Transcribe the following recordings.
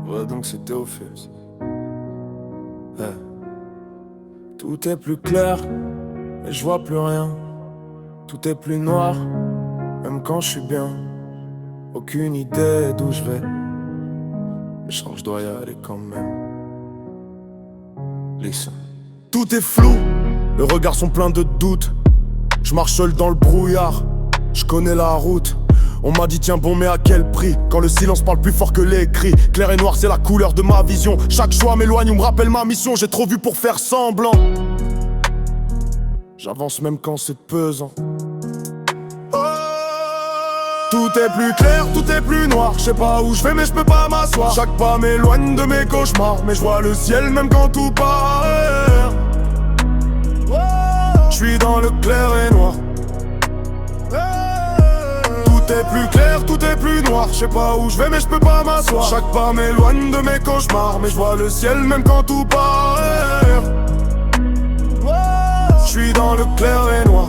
Ouais, donc c'est Théophile. Ouais. Tout est plus clair, et je vois plus rien. Tout est plus noir, même quand je suis bien. Aucune idée d'où je vais, mais je sens que je dois y aller quand même. Listen. Tout est flou, les regards sont pleins de doutes. Je marche seul dans le brouillard, je connais la route. On m'a dit tiens bon mais à quel prix? Quand le silence parle plus fort que les cris. Clair et noir c'est la couleur de ma vision. Chaque choix m'éloigne ou me rappelle ma mission. J'ai trop vu pour faire semblant. J'avance même quand c'est pesant. Tout est plus clair, tout est plus noir. Je sais pas où je vais mais je peux pas m'asseoir. Chaque pas m'éloigne de mes cauchemars. Mais je vois le ciel même quand tout part. Je suis dans le clair et noir. Tout est plus clair, tout est plus noir. Je sais pas où je vais mais je peux pas m'asseoir. Chaque pas m'éloigne de mes cauchemars. Mais je vois le ciel même quand tout part. Je suis dans le clair et noir.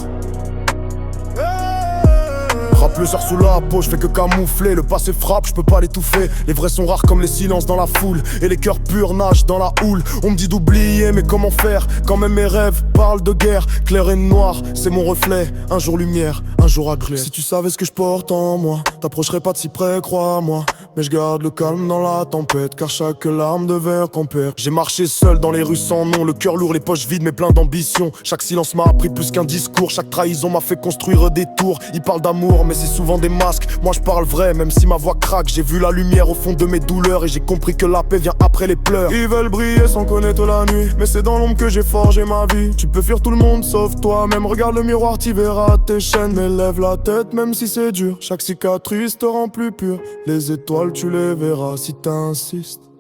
Plusieurs sous la peau, je fais que camoufler. Le passé frappe, je peux pas l'étouffer. Les vrais sont rares comme les silences dans la foule. Et les cœurs purs nagent dans la houle. On me dit d'oublier, mais comment faire quand même mes rêves parlent de guerre. Clair et noir, c'est mon reflet. Un jour lumière, un jour agréable. Si tu savais ce que je porte en moi, t'approcherais pas de si près, crois-moi. Mais je garde le calme dans la tempête, car chaque larme de verre qu'on perd. J'ai marché seul dans les rues sans nom, le cœur lourd, les poches vides mais plein d'ambition. Chaque silence m'a appris plus qu'un discours, chaque trahison m'a fait construire des tours. Ils parlent d'amour mais c'est souvent des masques, moi je parle vrai même si ma voix craque. J'ai vu la lumière au fond de mes douleurs et j'ai compris que la paix vient après les pleurs. Ils veulent briller sans connaître la nuit, mais c'est dans l'ombre que j'ai forgé ma vie. Tu peux fuir tout le monde sauf toi-même, regarde le miroir, t'y verras tes chaînes. Mais lève la tête même si c'est dur, chaque cicatrice te rend plus pur. Les étoiles tu les verras si t'insistes,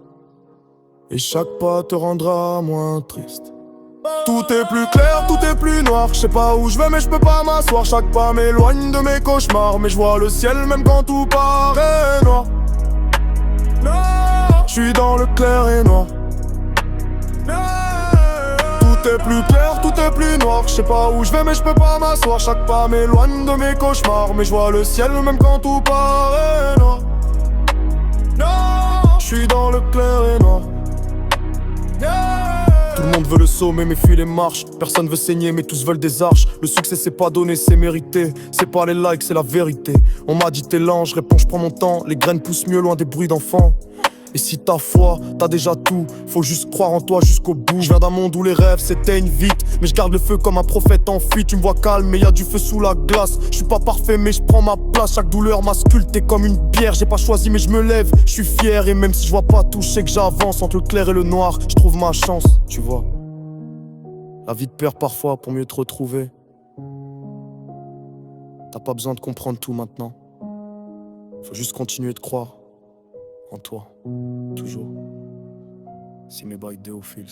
et chaque pas te rendra moins triste. Tout est plus clair, tout est plus noir. Je sais pas où je vais mais je peux pas m'asseoir. Chaque pas m'éloigne de mes cauchemars. Mais je vois le ciel même quand tout paraît noir. Je suis dans le clair et noir. Tout est plus clair, tout est plus noir. Je sais pas où je vais mais je peux pas m'asseoir. Chaque pas m'éloigne de mes cauchemars. Mais je vois le ciel même quand tout paraît noir. Je suis dans le clair et noir. Tout le monde veut le sommet mais fuit les marches. Personne veut saigner mais tous veulent des arches. Le succès c'est pas donné, c'est mérité. C'est pas les likes, c'est la vérité. On m'a dit t'es lent, je réponds je prends mon temps. Les graines poussent mieux loin des bruits d'enfants. Et si t'as foi, t'as déjà tout. Faut juste croire en toi jusqu'au bout. Je viens d'un monde où les rêves s'éteignent vite, mais je garde le feu comme un prophète en fuite. Tu me vois calme mais y'a du feu sous la glace. Je suis pas parfait mais je prends ma place. Chaque douleur m'a sculpté comme une pierre. J'ai pas choisi mais je me lève, je suis fier. Et même si je vois pas tout, je sais que j'avance. Entre le clair et le noir, je trouve ma chance, tu vois. La vie te perd parfois pour mieux te retrouver. T'as pas besoin de comprendre tout maintenant. Faut juste continuer de croire en toi, toujours. C'est mes bails Théophile.